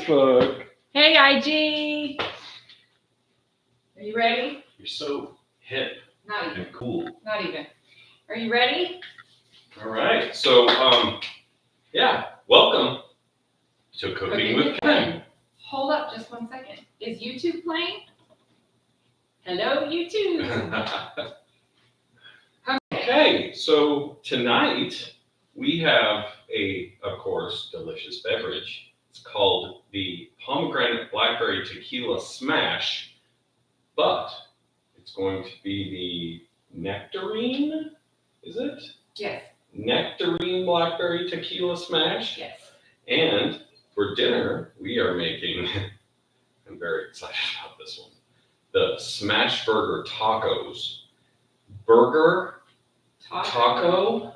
Facebook. Hey, IG. Are you ready? You're so hip Not even. and cool. Not even. Are you ready? All right. So, welcome to Cooking with Ken. Hold up just 1 second. Is YouTube playing? Hello, YouTube. Okay, so tonight we have of course, delicious beverage. It's called the Pomegranate Blackberry Tequila Smash, but it's going to be the Nectarine, is it? Yes. Nectarine Blackberry Tequila Smash. Yes. And for dinner, we are making, I'm very excited about this one, the Smash Burger Tacos. Burger Taco.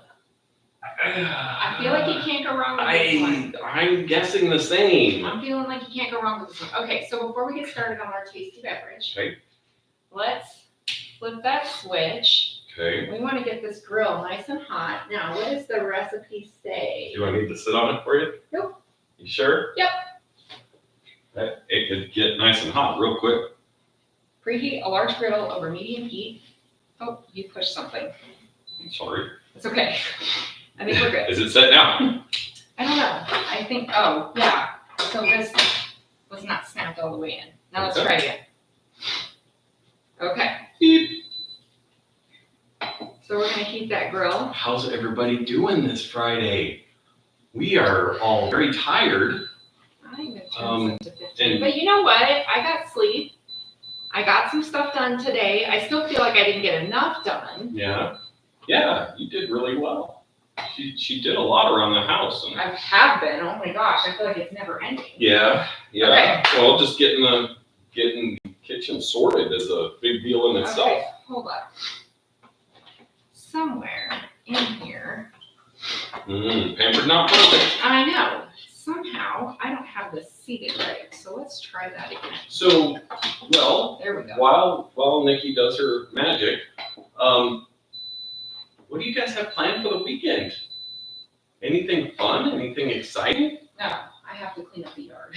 I feel like you can't go wrong with this one. I'm guessing the same. I'm feeling like you can't go wrong with this one. Okay, so before we get started on our tasty beverage, Okay. let's flip that switch. Okay. We want to get this grill nice and hot. Now, what does the recipe say? Do I need to sit on it for you? Nope. You sure? Yep. It could get nice and hot real quick. Preheat a large griddle over medium heat. Oh, you pushed something. I'm sorry. It's okay. I think we're good. Is it set now? I don't know. I think, oh, yeah. So this was not snapped all the way in. Now let's try again. Okay. Beep. So we're going to heat that grill. How's everybody doing this Friday? We are all very tired. I even turned this to 15. and- But you know what? I got sleep. I got some stuff done today. I still feel like I didn't get enough done. Yeah. Yeah, you did really well. She did a lot around the house. And I have been. Oh my gosh. I feel like it's never ending. yeah. Okay. Well, just getting the kitchen sorted is a big deal in itself. Okay, hold up. Somewhere in here, Pampered not perfect. I know, somehow I don't have this seated right. So let's try that again. So, well, There we go. while Nikki does her magic, what do you guys have planned for the weekend? Anything fun? Anything exciting? No, I have to clean up the yard.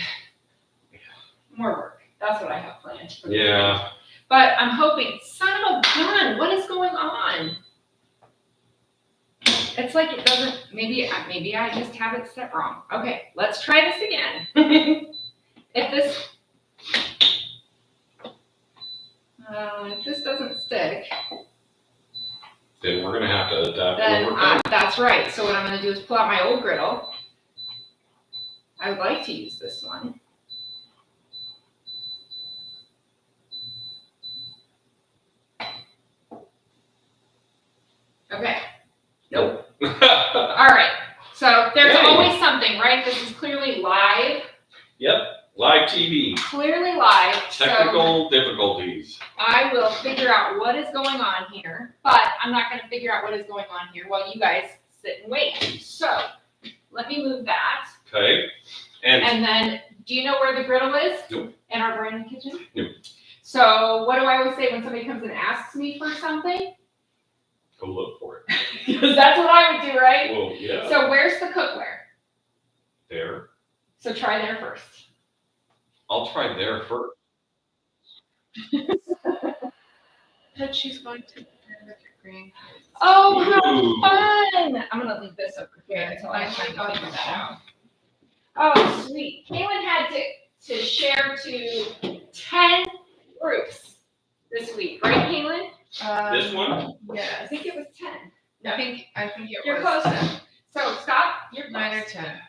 More work. That's what I have planned. For the Yeah. weekend. But I'm hoping, son of a gun, what is going on? It's like it doesn't, maybe I just have it set wrong. Okay, let's try this again. If this doesn't stick, Then we're gonna have to adapt. then that's right. So what I'm gonna do is pull out my old griddle. I would like to use this one. Okay. Nope. All right. So there's Yay. always something, right? This is clearly live. Yep. Live TV. Clearly live. Technical difficulties. So I will figure out what is going on here, but I'm not going to figure out what is going on here while you guys sit and wait. So let me move that. Okay. And then, do you know where the griddle is? Nope. In our brand new kitchen? Nope. So what do I always say when somebody comes and asks me for something? Go look for it. Because that's what I would do, right? Well, yeah. So where's the cookware? There. So try there first. I'll try there first. That she's going to green. Oh, Ooh. how fun! I'm gonna leave this over here until I figure that out. Oh, sweet. Kaylin had to share to 10 groups this week, right, Kaylin? This one? I Yes. think it was 10. I think it You're was close. So stop. You're 9 or close. 10.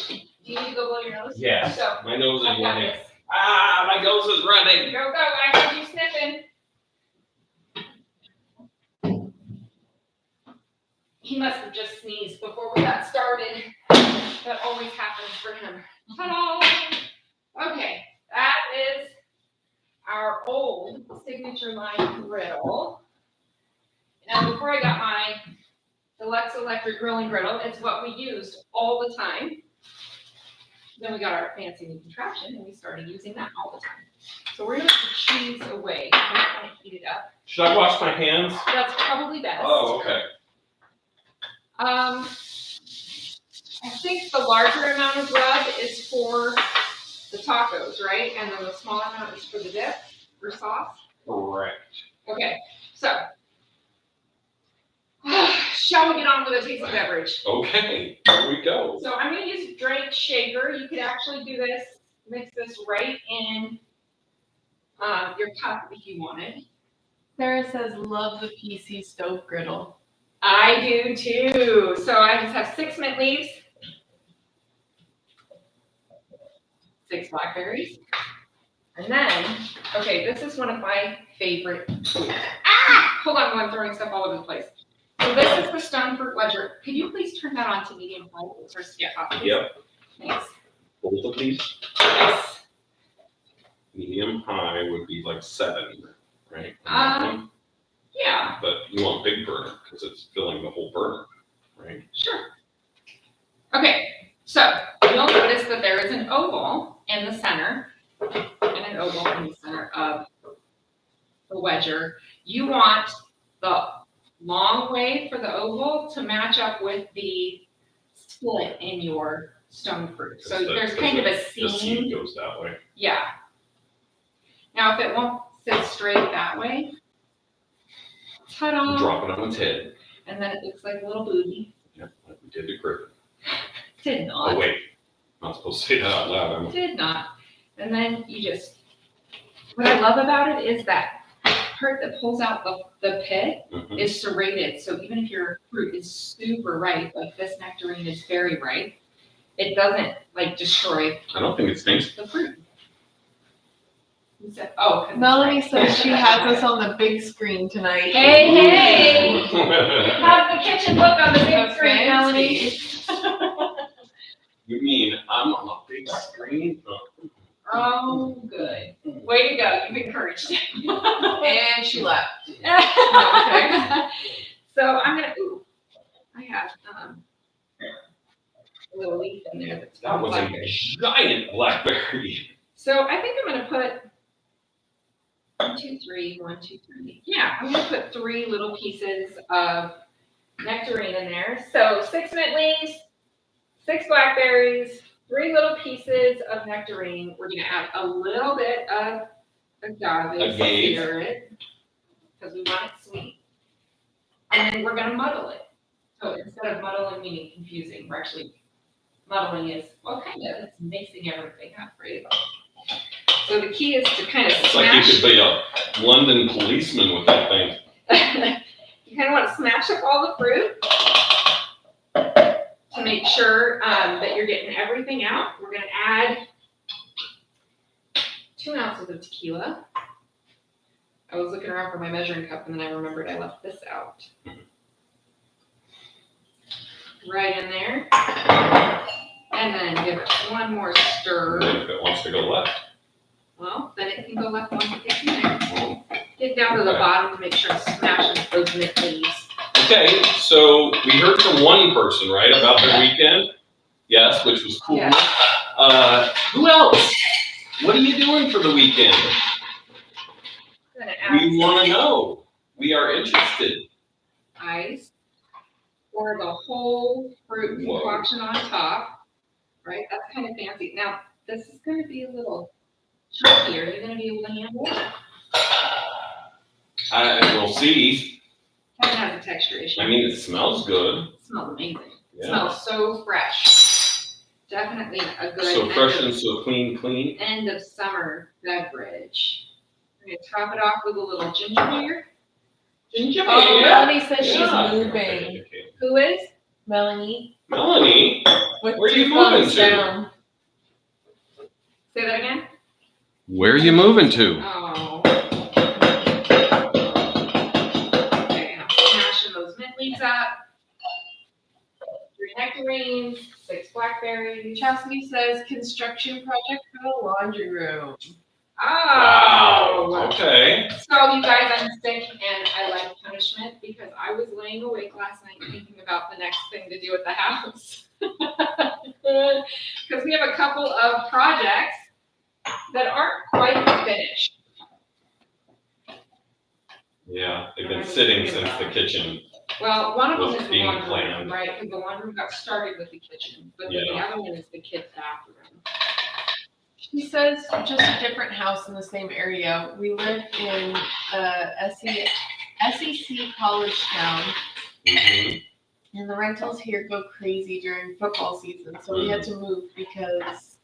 Do you need to go blow your nose? Yeah. So My nose is I've got running. this. My nose is running. Go, go. I heard you sniffing. He must have just sneezed before we got started. That always happens for him. Ta-da! Okay, that is our old signature line griddle. And before I got my Deluxe Electric Grilling Griddle, it's what we used all the time. Then we got our fancy new contraption and we started using that all the time. So we're gonna put the cheese away. I'm not gonna heat it up. Should I wash my hands? That's probably best. Oh, okay. I think the larger amount of rub is for the tacos, right? And then the smaller amount is for the dip or sauce. Correct. Okay, so shall we get on with a tasty beverage? Okay, here we go. So I'm gonna use Drake Shaker. You could actually do this, mix this right in your cup if you wanted. Sarah says, love the PC stove griddle. I do too. So I just have 6 mint leaves, 6 blackberries, and then, okay, this is one of my favorite foods. Hold on, I'm throwing stuff all over the place. So this is the stone fruit wedger. Could you please turn that on to medium high? It starts to get hot. Please? Yep. Thanks. Both of these, Yes. medium high would be like 7, right? Yeah, But you want big burner because it's filling the whole burner, right? sure. Okay, so you'll notice that there is an oval in the center and an oval in the center of the wedger. You want the long way for the oval to match up with the split in your stone fruit. So there's kind of a The seed seam. goes that way. Yeah. Now, if it won't sit straight that way, ta-da! Drop it on its head. And then it looks like a little booty. Yep, like we did to Griffin. Did not. Oh wait, not supposed to say that out loud. I'm Did not. And then you just, what I love about it is that part that pulls out the pit Mhm. is serrated. So even if your fruit is super ripe, like this nectarine is very ripe, it doesn't like destroy I don't think it stinks. the fruit. Who said, oh, 'cause it's Melanie ripe. says she has us on the big screen tonight. Hey, hey! How's the kitchen look on the big screen, Melanie? You mean I'm on a big screen? Oh, good. Way to go. You've encouraged. And she left. So I'm gonna. Ooh, I have a little leaf in there that's That got was a blackberry. giant blackberry. So I think I'm gonna put 1, 2, 3, 1, 2, 3. Yeah, I'm gonna put 3 little pieces of nectarine in there. So 6 mint leaves, 6 blackberries, 3 little pieces of nectarine. We're gonna add a little bit of agave spirit because we want it sweet. And then we're gonna muddle it. So instead of muddling meaning confusing, we're actually muddling is, well, kind of, it's mixing everything up, right? So the key is to kind of It's like you smash. could be a London policeman with that thing. You kind of want to smash up all the fruit to make sure that you're getting everything out. We're going to add 2 ounces of tequila. I was looking around for my measuring cup and then I remembered I left this out. Right in there. And then give it one more stir. And then if it wants to go left. Well, then it can go left once it gets in there. Well, Get down to the Okay. bottom to make sure it smashes those mint leaves. okay, so we heard from one person, right, about their weekend? Yes, which was cool. Yeah. Who else? What are you doing for the weekend? I'm gonna add We want to know. We are interested. ice, pour the whole fruit Whoa. concoction on top, right? That's kind of fancy. Now, this is going to be a little chunky. Are you going to be able to handle it? We'll see. Kevin has a texture issue. I mean, it smells good. It smells amazing. It Yeah. smells so fresh. Definitely a good So fresh and so clean. end of summer beverage. We're going to top it off with a little ginger beer. Ginger Oh, beer. Melanie says she's Yeah. moving. Okay. Who is? Melanie. Melanie, With Where are you 2 thumbs moving to? down. Say that again. where are you moving to? Oh. Okay, I'm smashing those mint leaves up. 3 nectarines, 6 blackberries. Chastity says construction project for the laundry room. Oh. Wow. Okay. So you guys, I'm sick and I like punishment because I was laying awake last night thinking about the next thing to do at the house. Because we have a couple of projects that aren't quite finished. Yeah, they've been sitting since the kitchen. Well, one of them Was is the being laundry room, planned. right? Because the laundry room got started with the kitchen, but then the Yeah. other one is the kids' bathroom. He says just a different house in the same area. We live in SEC college town, Mhm. and the rentals here go crazy during football season. So we had to move because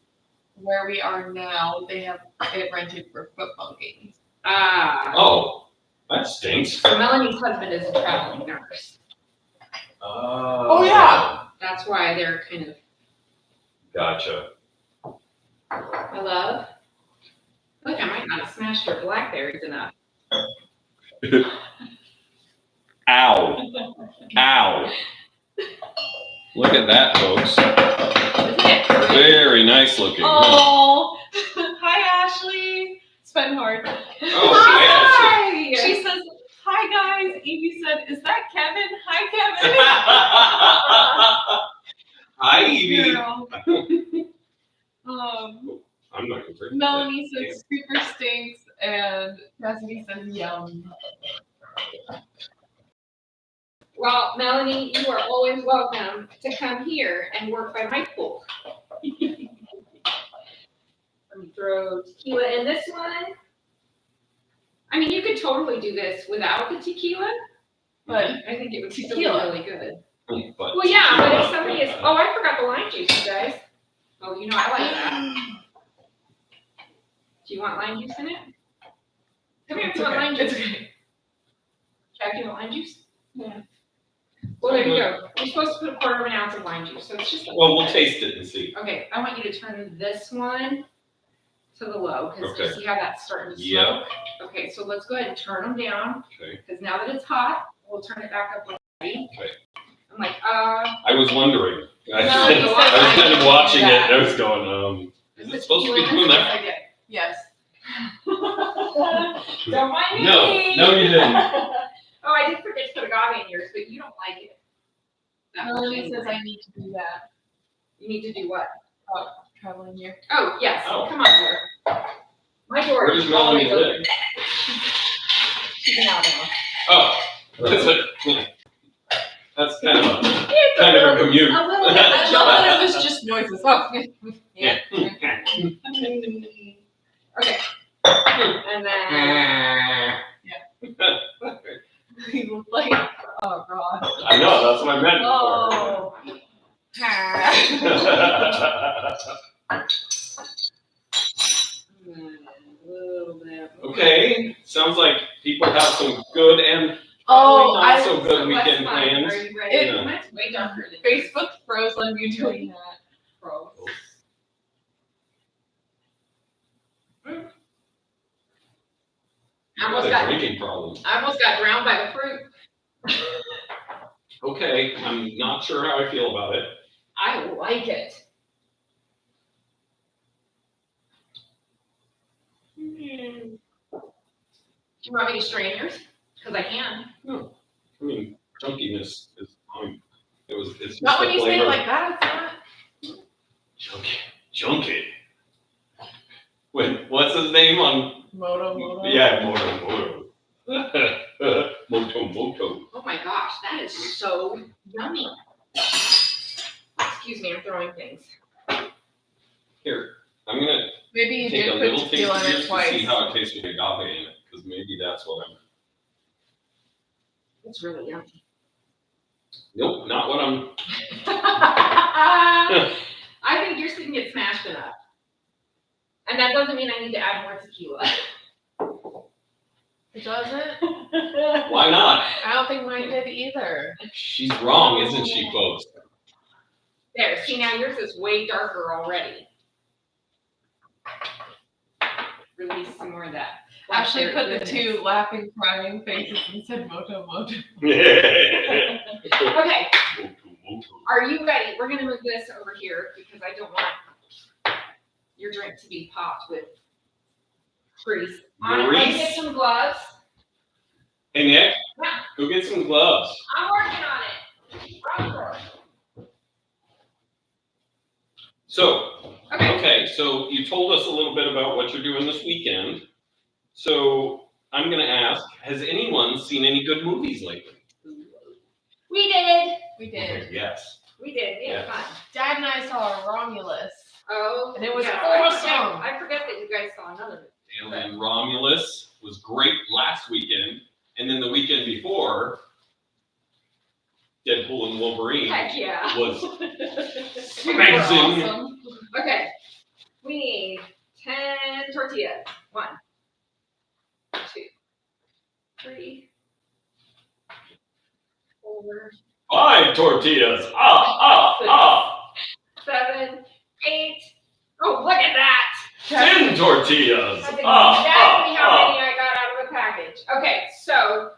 where we are now, they have it rented for football games. Oh, that stinks. So Melanie's husband is a traveling nurse. Oh, yeah. That's why they're kind of, Gotcha. my love. Look, I might not have smashed your blackberries enough. Ow. Ow. Look at that, folks. Isn't it pretty? Very nice looking. Oh, hi Ashley. It's been hard. Oh, Hi! She says, "Hi guys." Evie said, "Is that Kevin?" Hi Hi, Kevin. Evie. Girl. I'm not concerned. Melanie says super stinks, and Cassidy says yum. Well, Melanie, you are always welcome to come here and work by my pool. Let me throw tequila in this one. I mean, you could totally do this without the tequila, but I think it would still be Tequila. really good. But Well, yeah, but if somebody is, oh, I forgot the lime juice, you guys. Oh, you know I like that. Do you want lime juice in it? Come here, It's you want okay. lime juice? It's okay. Jack, you want lime juice? Yeah. Well, there you go. You're supposed to put a quarter of an ounce of lime juice, so it's just. Well, we'll taste it and see. Okay, I want you to turn this one to the low, because you Okay. see how that's starting to Yep. smoke? Okay, so let's go ahead and turn them down, Okay. because now that it's hot, we'll turn it back up. Ready? Okay. I'm like, I was wondering. I No, was you said kind of watching it that. and I was going, is it supposed to be doing that? I did. Yes. Don't mind me. No, you didn't. Oh, I did forget to put agave in yours, but you don't like it. That much Melanie anyway. says I need to do that. You need to do what? Traveling here. Oh, yes, Oh. come on, dear. My door Where is does Melanie always live? open. She's in Alabama. Oh, that's kind of a commute. A little bit. I love that it was just noises. Oh, yeah. Okay. And then, He looked like, oh god. I know, that's what I meant before. Oh. a little bit. Okay, sounds like people have some good and Oh, not so good What's weekend mine? plans. Are you ready? It- Mine's way darker than Facebook froze on you doing that. Gross. I You almost got a got, drinking problem. I almost got drowned by the fruit. Okay, I'm not sure how I feel about it. I like it. Do you want me to strain yours? Because I can. I mean, chunkiness is fine. It's just Not the when you say it flavor. like that, it's not. Chunky. Wait, what's his name on? Moto. Yeah, Moto. Moto. Oh my gosh, that is so yummy. Excuse me, I'm throwing things. Here, I'm gonna Maybe you take a did little put taste tequila of in yours it to see twice. how it tastes with agave in it, because maybe that's what I'm. It's really yummy. Nope, not what I'm. I think yours didn't get smashed enough. And that doesn't mean I need to add more tequila. It doesn't? Why not? I don't think mine did either. She's wrong, isn't she, folks? There, see now yours is way darker already. Release some more of that. Ashley put the Goodness. 2 laughing, crying faces and said Moto. Okay, are you ready? We're gonna move this over here because I don't want your drink to be popped with grease. I'm gonna Grease? get some gloves. Hey, Nick, Yeah. go get some gloves. I'm working on it. Roger. So, Okay. okay, so you told us a little bit about what you're doing this weekend. So I'm gonna ask, has anyone seen any good movies lately? We did. We did. Okay, yes. We did. We had Yeah. fun. Dad and I saw Romulus. Oh. And it was yeah, awesome. I none of it. Alien Romulus was great last weekend, and then the weekend before, Deadpool and Wolverine Heck yeah. was Super amazing. awesome. Okay, we need 10 tortillas. 1, 2, 3, 4, 5 tortillas. Ah. 7, 8. Oh, look at that. 10 tortillas. That's exactly how Ah. many I got out of the package. Okay, so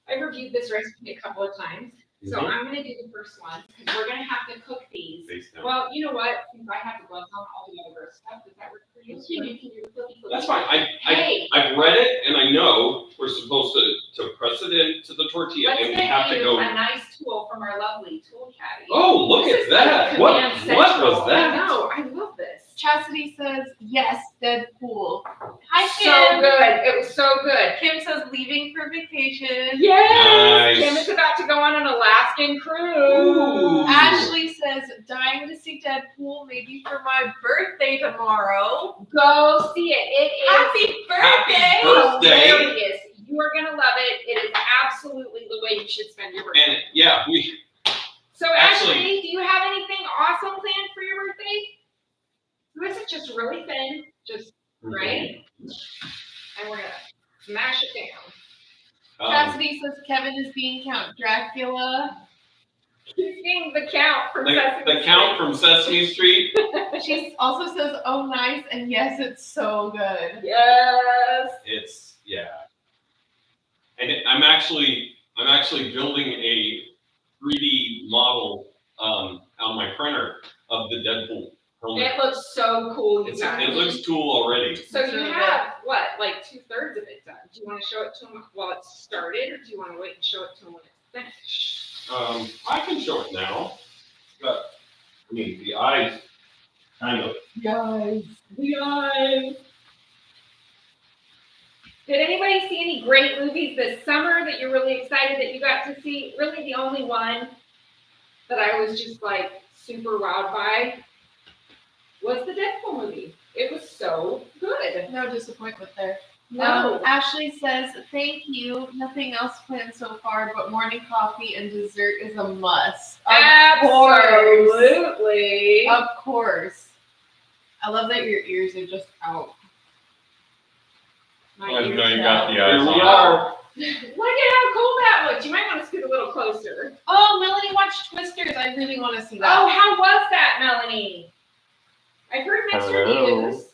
I reviewed this recipe a couple of times. So Mhm. I'm gonna do the first one because we're gonna have to cook these. Face down. Well, you know what? Since I have the gloves on, I'll do all the gross stuff. Does that work for you? You can do the flippy. That's fine. Hey, I've read it, and I know we're supposed to press it into the tortilla, let's and we get have to you go. a nice tool from our lovely tool caddy. Oh, look This at is like that! Command What Central. was that? I know. I love this. Chastity says, yes, Deadpool. Hi, So Kim. good. It was so good. Kim says, leaving for vacation. Yes. Nice. Kim is about to go on an Alaskan cruise. Ooh. Ashley says, dying to see Deadpool, maybe for my birthday tomorrow. Go see it. It is Happy birthday! birthday. hilarious. You are gonna love it. It is absolutely the way you should spend your birthday. And yeah, we So actually- Ashley, do you have anything awesome planned for your birthday? This is just really thin, just right, and we're gonna smash it down. Chastity says, Kevin is being Count Dracula. Keep seeing the count from the Sesame count from Sesame Street. She also says, oh, nice, and yes, it's so good. Yes. It's and I'm actually building a 3D model on my printer of the Deadpool helmet. It looks so cool, you guys. It looks cool already. So you have what, like 2/3 of it done? Do you want to show it to them while it's started, or do you want to wait and show it to them when it's finished? I can show it now. But I mean, the eyes kind of. Guys. The eyes. Did anybody see any great movies this summer that you're really excited that you got to see? Really, the only one that I was just like super wowed by was the Deadpool movie. It was so good. No disappointment there. No. Ashley says, thank you. Nothing else planned so far, but morning coffee and dessert is a must. Absolutely. Of course. I love that your ears are just out. My I ears know you out. got the eyes Here we on. are. Look at how cool that looks. You might want to scoot a little closer. Oh, Melanie watched Twisters. I really want to see Oh, that. how was that, Melanie? I've heard mixed Hello. reviews.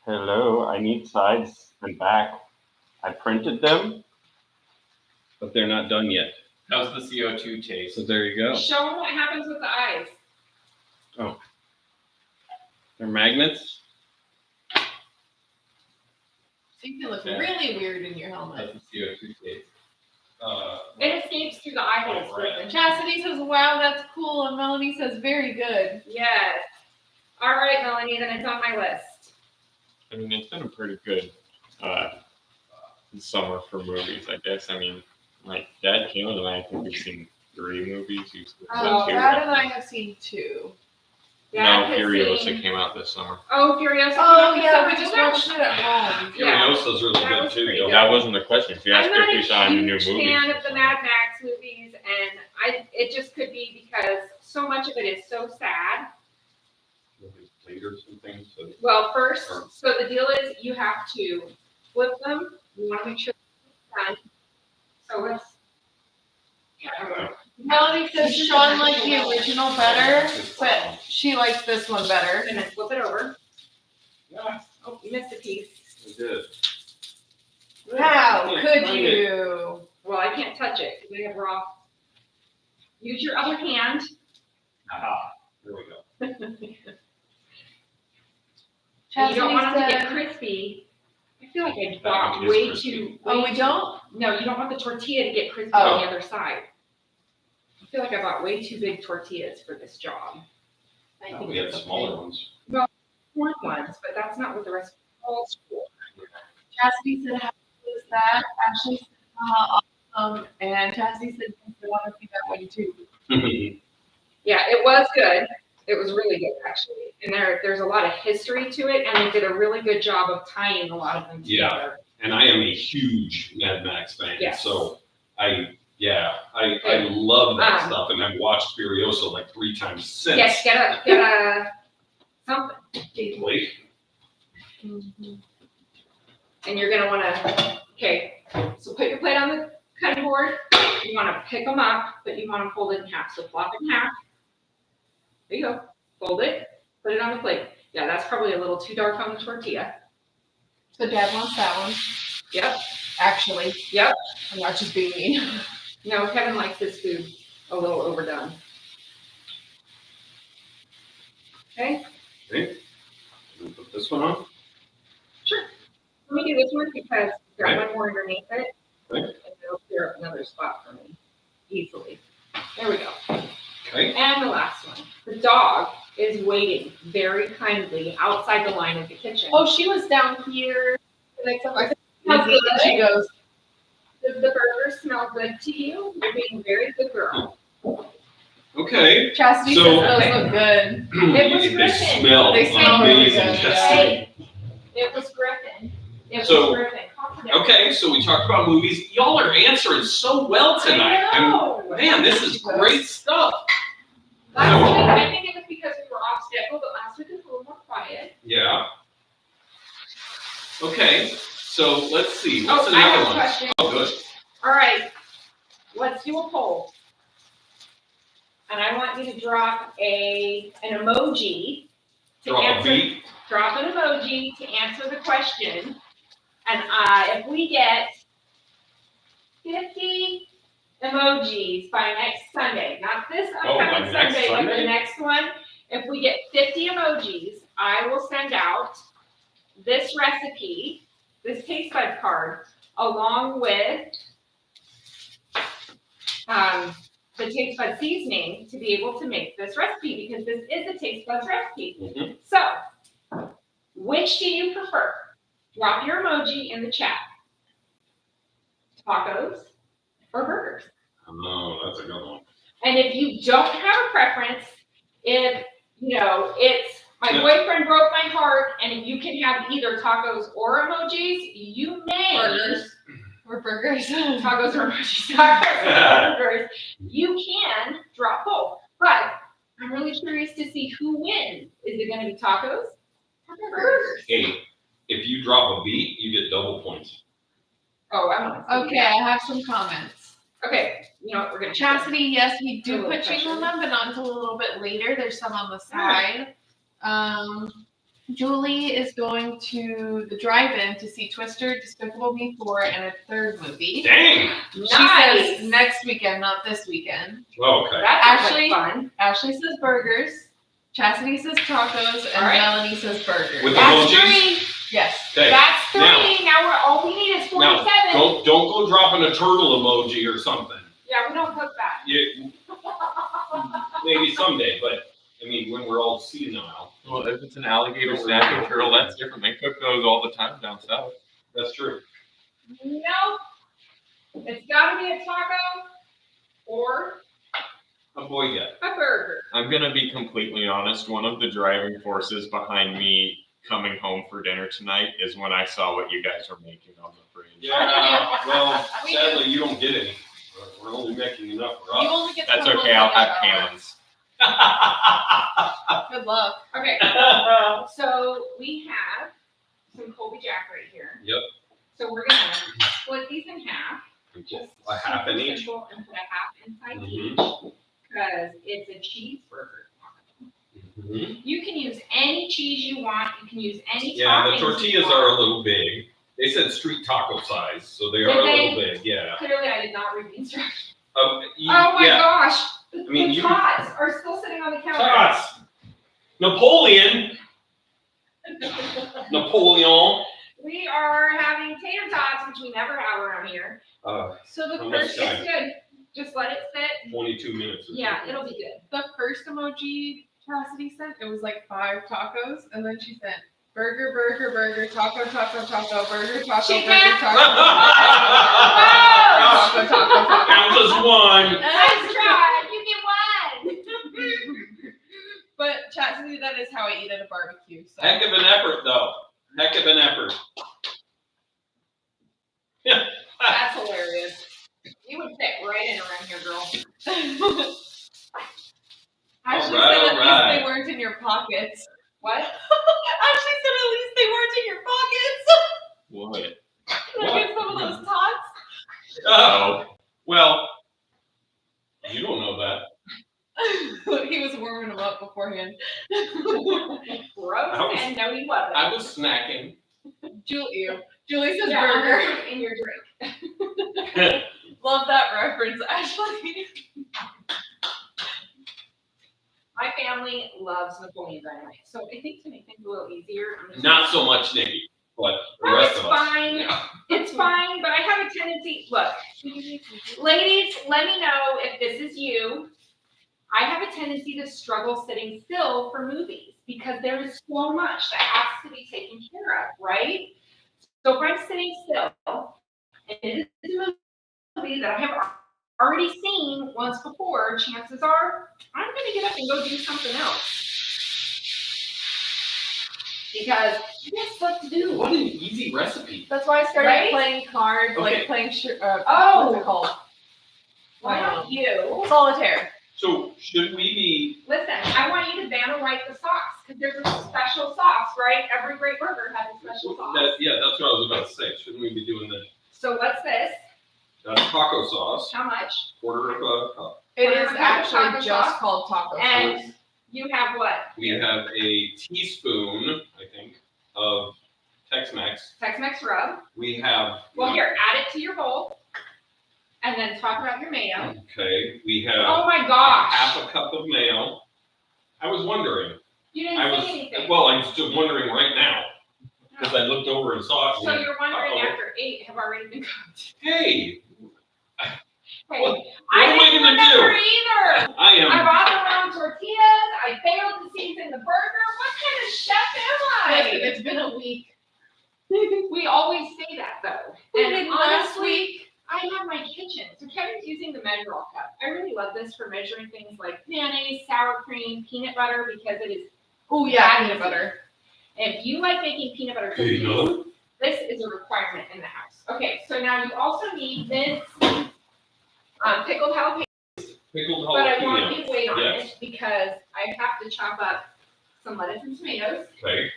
Hello, I need sides and back. I printed them. But they're not done yet. How's the CO2 taste? So there you go. Show them what happens with the eyes. They're magnets. So you can look Yeah. really weird in your helmet. How's the CO2 taste? It escapes through the eye holes. Right. Chastity says, wow, that's cool. And Melanie says, very good. Yes. All right, Melanie, then it's on my list. I mean, it's been a pretty good summer for movies, I guess. I mean, my dad came and I think we've seen 3 movies. You've seen Oh, 2, Brad and right? I have seen 2. No, Dad has Furiosa seen- came out this summer. Oh, Furiosa. Oh, came out yeah, this we just summer. watched it at home. Yeah. Furiosa's really That good was too. pretty Yo. good. That wasn't the question. She asked I'm not if we saw any new a huge movies. fan of the Mad Max movies, and it just could be because so much of it is so sad. Leaders and things. So. Well, first, so the deal is you have to flip them. You want to make sure it's done. So it's. Yeah. Melanie says Sean liked the original better, but she likes this one better. And then flip it over. Yeah, Oh, you missed a piece. I did. How Yeah, could find it. you? Well, I can't touch it because I have raw. Use your other hand. Aha. There we go. And you don't want them to Chastity get said, crispy. I feel like I That bought is way crispy. too. oh, way we don't? No, you don't want the tortilla to get crispy Oh. on the other side. I feel like I bought way too big tortillas for this job. I think We had it's smaller okay. ones. One ones, but that's not what the rest calls for. Chastity said, how was that? Ashley said, awesome. And Chastity said, I want to see that one too. Yeah, it was good. It was really good, actually. and there's a lot of history to it, and they did a really good job of tying a lot of them Yeah. together. And I am a huge Mad Max fan, Yes. so I love that Um, stuff, and I've watched Furiosa like 3 times since. Yes, get a something, Wait. Mhm. and you're gonna wanna. Okay, so put your plate on the cutting board. You wanna pick them up, but you wanna fold it in half. So flop it in half. There you go. Fold it. Put it on the plate. Yeah, that's probably a little too dark on the tortilla. So Dad wants that one. Yep. Actually. Yep. I'm not just being mean. No, Kevin likes his food a little overdone. Okay. Put this one on. Let me do this one because there's Okay. one more underneath it. Okay. And it'll clear up another spot for me easily. There we go. Okay. And the last one. The dog is waiting very kindly outside the line of the kitchen. Oh, she was down here. Like something. How's And she it? goes, Does the burger smell good to you? You're being a very good girl. Okay. Chastity So- says those look good. It was They Griffin. smell They smell really amazing. good, Jesse. Hey, it was Griffin. It was So- Griffin. Confident. Okay, so we talked about movies. Y'all are answering so well tonight. I know. Man, this is great stuff. Last week, I think it was because we were off schedule, but last week was a little more quiet. Yeah. Okay, so let's see. What's Oh, I have another a one? question. Oh, good. All right, let's do a poll. And I want you to drop an emoji to Drop a answer. beat. Drop an emoji to answer the question. And if we get 50 emojis by next Sunday, not this Oh, by upcoming next Sunday, but the Sunday? next one, if we get 50 emojis, I will send out this recipe, this taste bud card, along with the taste bud seasoning to be able to make this recipe, because this is a taste buds recipe. Mhm. So, which do you prefer? Drop your emoji in the chat. Tacos or burgers? Oh, that's a good one. And if you don't have a preference, if, it's my Yeah. boyfriend broke my heart and you can have either tacos or emojis, you may. Burgers. Or burgers. Tacos or emojis, tacos or burgers, you can drop both. But I'm really curious to see who wins. Is it going to be tacos or burgers? Hey, if you drop a beat, you get double points. Oh, I want to see Okay, I have some comments. that. Okay, you know what, we're going to Chastity, yes, we A do little put chicken on them, but not until a little bit later. There's some on the side. Julie is going to the drive-in to see Twister, Despicable Me 4, and a third movie. Dang. She Nice. says next weekend, not this weekend. Oh, okay. That sounds Ashley- like fun. Ashley says burgers. Chastity says tacos, and All right. Melanie says burgers. With That's emojis? 3. Yes. Okay. That's 3. Now- Now we're all we need is 47. Now, don't go dropping a turtle emoji or something. Yeah, we don't cook that. You, maybe someday, but I mean, when we're all senile, Well, if it's an alligator snapping turtle, that's different. They cook those all the time down south. that's true. Nope. It's got to be a taco or Avoid that. a burger. I'm gonna be completely honest. One of the driving forces behind me coming home for dinner tonight is when I saw what you guys were making on the fridge. Yeah, well, We sadly, you don't get any. We're only making enough for You us. only get That's some okay. I'll have cans. cans. Good luck. Okay. So we have some Colby Jack right here. Yep. So we're gonna split these in half. Just A half in super each. simple, and put a half inside Mhm. each because it's a cheeseburger. Mhm. You can use any cheese you want. You can use any Yeah, the toppings you tortillas want. are a little big. They said street taco size, so they are Did a they? little big. Yeah. Clearly, I did not read the instructions. Oh Oh my yeah. gosh! The, I mean, the you- tots are still sitting on the counter. Tots. Napoleon. Napoleon. We are having tater tots, which we never have around here. So the How much first, time? It's good. Just let it sit. 22 minutes. or Yeah, something. it'll be good. the first emoji Chastity sent, it was like 5 tacos, and then she sent burger, burger, burger, taco, taco, taco, burger, taco, Chicken. burger, taco, Oh! taco, taco, taco. Count as one. Nice try. You get one. But Chastity, that is how I eat at a barbecue. So. Heck of an effort, though. Heck of an effort. That's hilarious. You would fit right in around here, girl. Ashley Alright, said at least alright. they weren't in your pockets. What? Ashley said at least they weren't in your pockets. What? Like in some of those tots. Oh, well, you don't know that. He was warming them up beforehand. Gross. I was- And no, he wasn't. I was snacking. Julie says Yeah, burger. in your drink. Love that reference, Ashley. My family loves Napoleon Dynamite, so I think to make things a little easier, I'm just Not so much Nikki, but the No, rest it's of us. fine. Yeah. It's fine, but I have a tendency. Look, ladies, let me know if this is you. I have a tendency to struggle sitting still for movies because there is so much that has to be taken care of, right? So if I'm sitting still and it is a movie that I have already seen once before, chances are I'm going to get up and go do something else. Because you got stuff to do. What an easy recipe. That's why I started Right? playing cards, Okay. like playing what's it Oh, called? why don't you? Solitaire. So should we be? Listen, I want you to Vanna White the sauce, because there's a special sauce, right? Every great burger has a special sauce. Yeah, that's what I was about to say. Shouldn't we be doing the So what's this? taco sauce? How much? Quarter of a cup. It Order is a cup of actually taco just sauce. called taco sauce. And you have what? We have a teaspoon, I think, of Tex-Mex. Tex-Mex rub. We have. Well, here, add it to your bowl. And then talk about your mayo. Okay, we have Oh my gosh. half a cup of mayo. I was wondering. You didn't I say anything. I'm just wondering right now because I looked over and saw it. So you're wondering Uh-oh. after 8 have already been cooked. Hey, Hey, What- I what am I didn't gonna remember do? either. I am. I bought the wrong tortillas. I failed to season the burger. What kind of chef am Listen, I? it's been a week. We always say that though. We And did last honestly, I have my kitchen. So Kevin's using the measure cup. I really love this for measuring things like mayonnaise, sour cream, peanut butter, because it is, Oh yeah, peanut butter. if you like making peanut butter There you cookies, go. this is a requirement in the house. Okay, so now you also need this pickled jalapeno, Pickled but I want jalapeno. you to wait on Yes. it because I have to chop up some lettuce and tomatoes. Okay,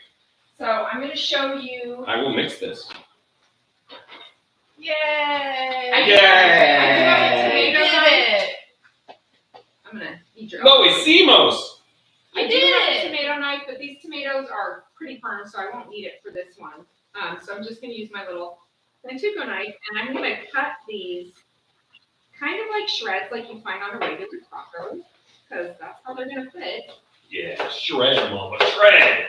So I'm going to show you. I will mix this. Yay! I Yay! do have a We tomato did knife. it. I'm going to eat your. No, it's CMOS. I You do did have a it. tomato knife, but these tomatoes are pretty firm, so I won't need it for this one. So I'm just going to use my little Mantuco knife, and I'm going to cut these kind of like shreds, like you find on a regular taco, because that's how they're going to fit. Yeah, shred, mama, shred.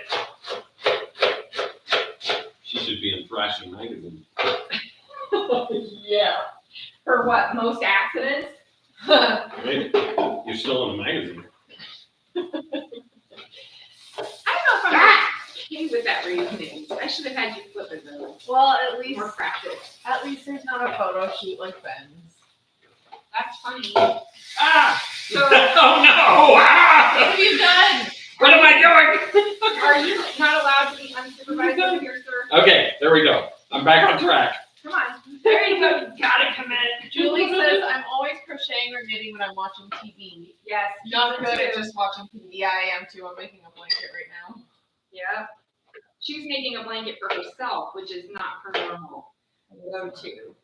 She should be in Thrashing Magazine. Yeah. For what? Most accidents? Right? You're still in a magazine. I don't know if I'm okay with that reasoning. I should have had you flip it though. Well, at least More practice. there's not a photo shoot like Ben's. That's funny. Ah! So, Oh no! Ah! What have you done? What am I doing? are you not allowed to be unsupervised over here, sir? Okay, there we go. I'm back on track. Come on. There you go. You gotta come in. Julie says I'm always crocheting or knitting when I'm watching TV. Yes. Not me good at too. just watching TV. Yeah, I am too. I'm making a blanket right now. Yeah. She's making a blanket for herself, which is not her normal go-to.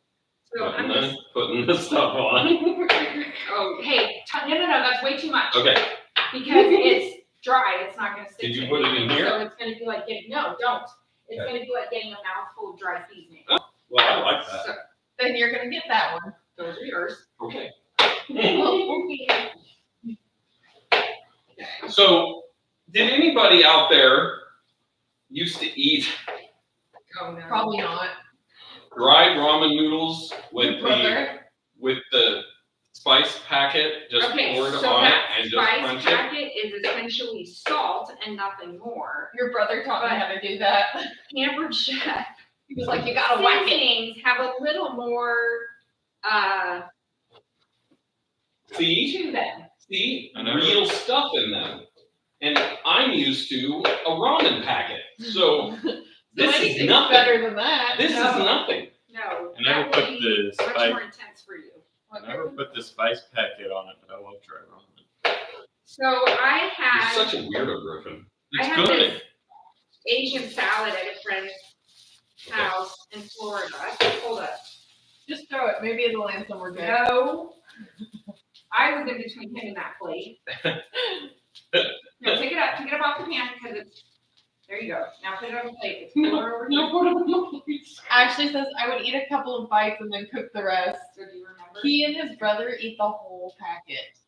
So I'm just. Putting the stuff on. Oh, hey, no, that's way too much. Okay. Because it's dry, it's not gonna stick. Did you to put it in anything, here? So it's gonna be like getting, no, don't. It's Okay. gonna be like getting a mouthful of dry seasoning. Well, I like that. So, Then you're gonna get that one. those are yours. Okay. Okay. So, did anybody out there used to eat Oh, no. Probably not. dried ramen noodles with Brother. the spice packet just Okay, poured so on it that and just spice crunch it? packet is essentially salt and nothing more. Your brother taught me But- how to do that. Pampered Chef He was like, you gotta whack it. seasonings have a little more See? to them. See? I never- Real stuff in them. And I'm used to a ramen packet. So this is anything's nothing. better than that. This is nothing. No. I never that put would the be much spice. more intense for you. I never put the spice packet on it, but I love dry ramen. So I You're had such a weirdo, Griffin. I It's had good. this Asian salad at a friend's house in Florida. Hold up. Just throw it. Maybe it'll land somewhere good. No. I was in between him and that plate. No, pick it up off the pan because it's, there you go. Now put it on the plate. It's cooler over here. Ashley says I would eat a couple of bites and then cook the rest. So do you remember? He and his brother eat the whole packet.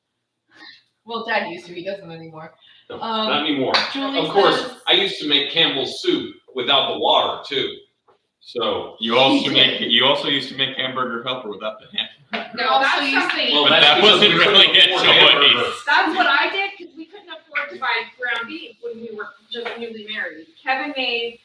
Well, Dad used to. He doesn't anymore. No, not anymore. Julie Of course, says, I used to make Campbell's soup without the water too. So, You also used to make hamburger helper without the ham. No, Also that's used to something. eat- well, But that's that because wasn't we couldn't really a afford choice. hamburger. That's what I did because we couldn't afford to buy ground beef when we were just newly married. Kevin made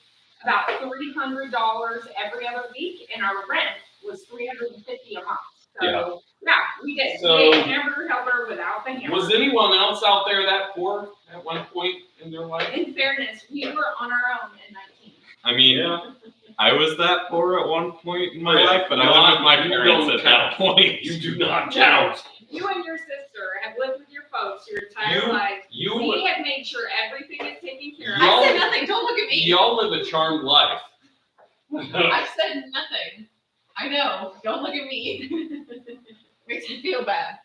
about $300 every other week, and our rent was $350 a month. So yeah, we did. So- We ate hamburger helper without the hamburger. Was anyone else out there that poor at one point in their life? In fairness, we were on our own at 19. I mean, Yeah. I was that poor at one point in my Right. life, but I lived with my You parents don't at that count. point. You do not count. You and your sister have lived with your folks your entire life. You, We have made sure everything is taken care of. Y'all- I said nothing. Don't look at me. y'all live a charmed life. I said nothing. I know. Don't look at me. Makes me feel bad.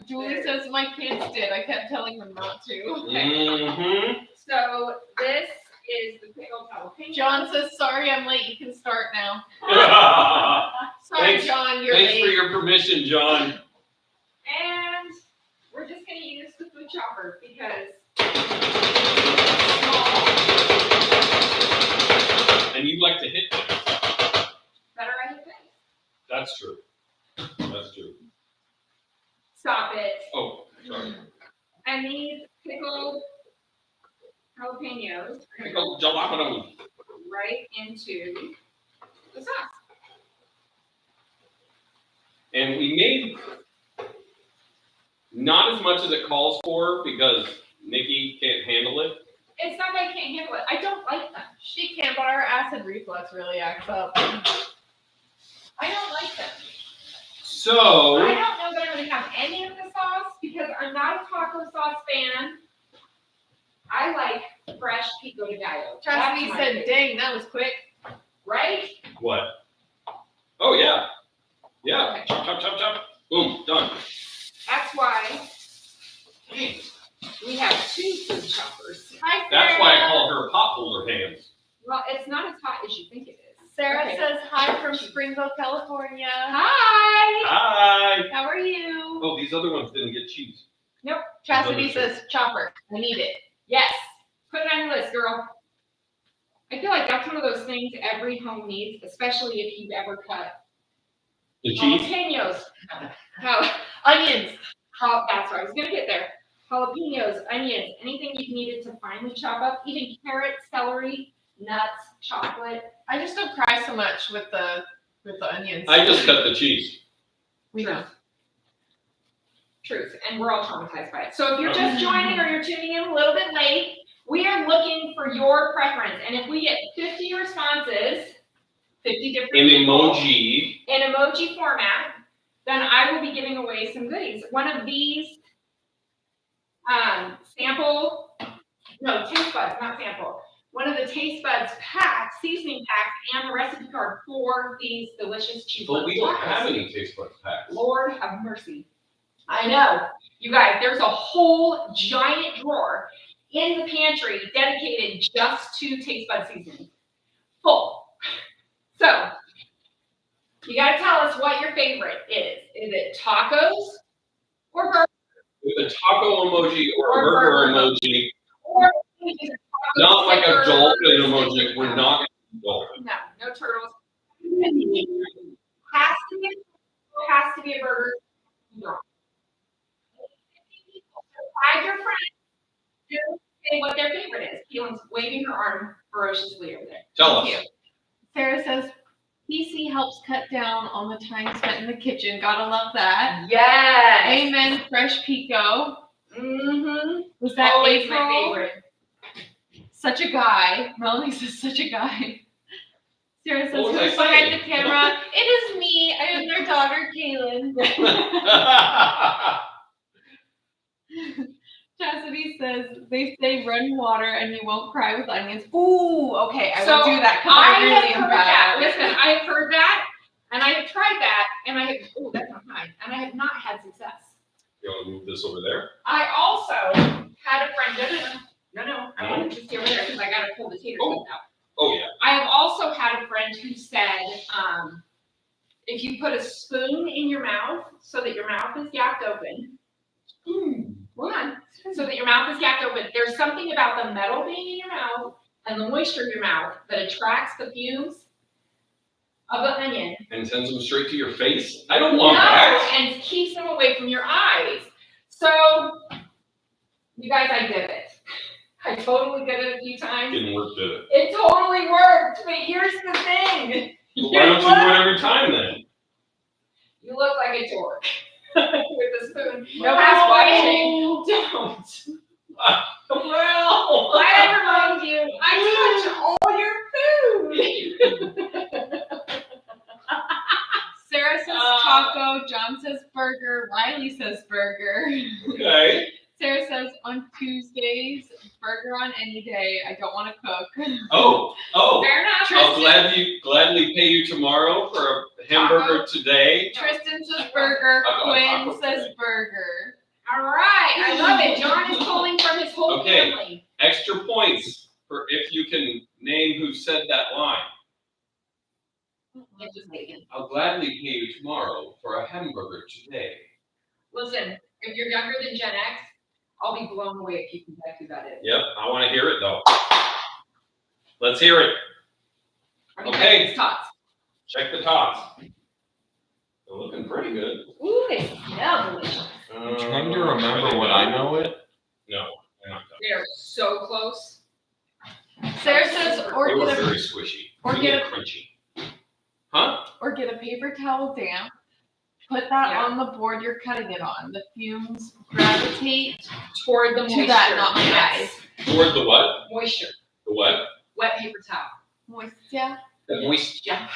Julie says my kids did. I kept telling them not to. Mm-hmm. So this is the pickled jalapeno. John says, sorry, I'm late. You can start now. Sorry, Thanks- John, you're Thanks late. for your permission, John. And we're just gonna use the food chopper because it's small. And you like to hit things. Better I hit this. That's true. That's true. Stop it. Oh, sorry. And these pickled jalapenos are gonna go Pickled jalapeno. right into the sauce. And we made not as much as it calls for because Nikki can't handle it. It's not that I can't handle it. I don't like them. She can, but our acid reflux really acts up. I don't like them. I So, don't know that I'm gonna have any of the sauce because I'm not a taco sauce fan. I like fresh pico de gallo. Trust me, That's my said, favorite. dang, that was quick. Right? what? Oh, yeah. Yeah. Chop, chop, chop, chop. Boom, done. That's why we have two food choppers. Hi, That's why I call her pot holder hands. Well, it's not as hot as you think it is. Sarah Okay. says hi from Springville, California. Hi. Hi. How are you? Oh, these other ones didn't get cheese. Chastity says chopper. I need it. Yes. Put it on your list, girl. I feel like that's one of those things every home needs, especially if you've ever cut The cheese? jalapenos. How, Onions. that's what I was gonna get there. Jalapenos, onions, anything you needed to finely chop up, even carrots, celery, nuts, chocolate. I just don't cry so much with the onions. I just cut the cheese. We know. Truth, and we're all traumatized by it. So if you're just joining or you're tuning in a little bit late, we are looking for your preference. And if we get 50 responses, 50 different In people, emoji. in emoji format, then I will be giving away some goodies. One of these taste buds, not sample. One of the taste buds packs, seasoning packs, and the recipe card for these delicious cheese. But we don't have any taste buds packs. Lord have mercy. I know. You guys, there's a whole giant drawer in the pantry dedicated just to taste bud seasoning. Full. So, you gotta tell us what your favorite is. Is it tacos or burgers? With a taco emoji or a Or burger burger. emoji, Or is it tacos, not like a stickers? dolphin emoji. We're not going to do dolphin. No turtles. Has to be a burger. Tag your friends. Just say what their favorite is. Keelan's waving her arm ferociously over there. Tell Thank us. you. Sarah says PC helps cut down on the time spent in the kitchen. Gotta love that. Yes. Amen. Fresh pico. Mm-hmm. Was that Always my April? favorite. Such a guy. Melanie says such a guy. Sarah says, What was I who's behind saying? the camera? It is me. I am their daughter, Kaylin. Chastity says, they say run water and you won't cry with onions. Ooh, okay, I will do that because I really have am heard bad that. at it. Listen, I have heard that, and I have tried that, and I have, oh, that's not mine, and I have not had success. You want to move this over there? I also had a friend, no, I wanted to stay over there because I gotta pull the tater Oh. stuff out. Oh, yeah. I have also had a friend who said, if you put a spoon in your mouth so that your mouth is gapped open, hold on, so that your mouth is gapped open, there's something about the metal being in your mouth and the moisture in your mouth that attracts the fumes of the onion. And sends them straight to your face? I don't want that. And keeps them away from your eyes. So, you guys, I did it. I totally did it a few times. Didn't work, did it? It totally worked, but here's the thing. Well, why don't you do it every time then? You look like a dork with a spoon. Nobody's watching. Don't. Well, I remind you, I touch all your food. Sarah says taco, John says burger, Riley says burger. okay. Sarah says on Tuesdays, burger on any day. I don't want to cook. Oh, Fair enough. I'll gladly pay you tomorrow for a hamburger today. Tristan says burger, I'll go Quinn taco says today. burger. All right, I love it. John is pulling from his whole Okay. family. Extra points for if you can name who said that line. It's just bacon. I'll gladly pay you tomorrow for a hamburger today. Listen, if you're younger than Gen X, I'll be blown away if you can guess who that is. Yep, I want to hear it though. Let's hear it. I mean, Okay. it's tots. Check the tots. They're looking pretty good. Ooh, they smell delicious. I'm trying to remember what I know it. No, they're not done. They're so close. Sarah says or They were get a very squishy. or They get get crunchy. Huh? or get a paper towel damp. Put that Yeah. on the board you're cutting it on. The fumes gravitate. Toward the To moisture. that, not my Yes. Toward the what? Moisture. The what? Wet paper towel. Moisture. The moist. Yeah.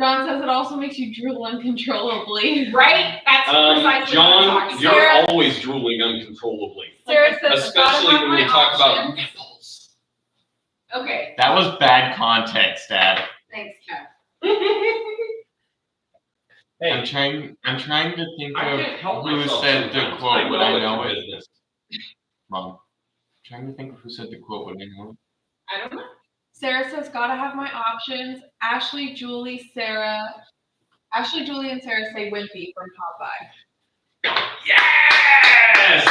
John says it also makes you drool uncontrollably. Right? That's precisely what I'm John, talking you're about. Sarah- always drooling uncontrollably. Sarah says Especially when you talk about options. nipples. Okay. That was bad context, Dad. Thanks, Kev. I'm trying to think I of can't help who myself said the sometimes. quote when I it's know your it. business. Mom, I'm trying to think of who said the quote when I know it. I don't know. Sarah says gotta have my options. Ashley, Julie, and Sarah say Wimpy from Popeye. Yes!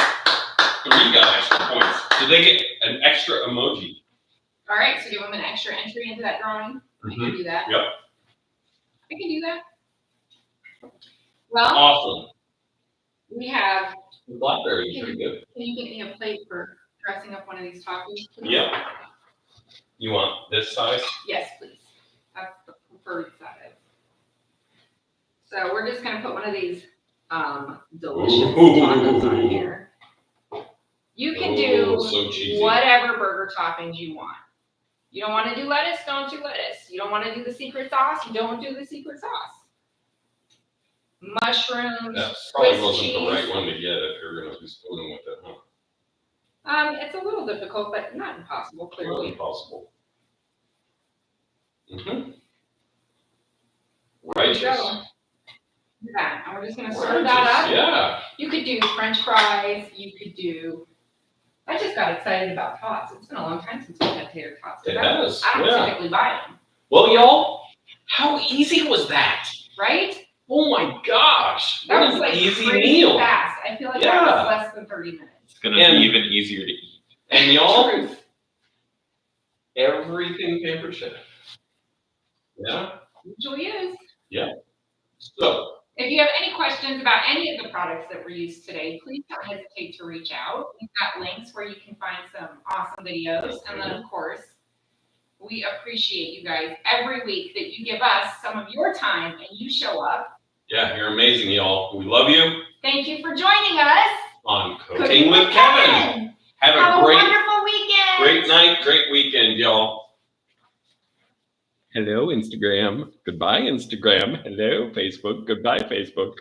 3 guys for points. Did they get an extra emoji? All right, so give them an extra entry into that drawing. I can do that. Yep. I can do that. Well, Awesome. we have, The blackberry is pretty good. can you get me a plate for dressing up one of these tacos? please? Yep. You want this size? Yes, please. That's the preferred size. So we're just gonna put one of these, delicious tacos on here. You can do Oh, so cheesy. whatever burger toppings you want. You don't wanna do lettuce, don't do lettuce. You don't wanna do the secret sauce, you don't do the secret sauce. Mushrooms, That probably Swiss wasn't the cheese. right one to get if you're gonna be spooning with it, huh? It's a little difficult, but not impossible, Well, clearly. impossible. Mm-hmm. There you Righteous. go. Look at that. And we're just gonna serve that Righteous, up. yeah. You could do French fries, you could do, I just got excited about tots. It's been a long time since we had tater tots. It has, I don't yeah. typically buy them, Well, y'all, how easy was that? right? Oh my gosh, That what was an like easy crazy meal. fast. I feel like Yeah. that was less than 30 minutes. It's gonna And- be even easier to eat. And y'all, Truth. everything paper chef. Yeah, Usually is. so, If you have any questions about any of the products that were used today, please don't hesitate to reach out. We've got links where you can find some awesome videos. And then, of course, we appreciate you guys every week that you give us some of your time and you show up. yeah, you're amazing, y'all. We love you. Thank you for joining us. on Cooking with Kevin. Have a great, wonderful weekend. great night, great weekend, y'all. Hello, Instagram. Goodbye, Instagram. Hello, Facebook. Goodbye, Facebook.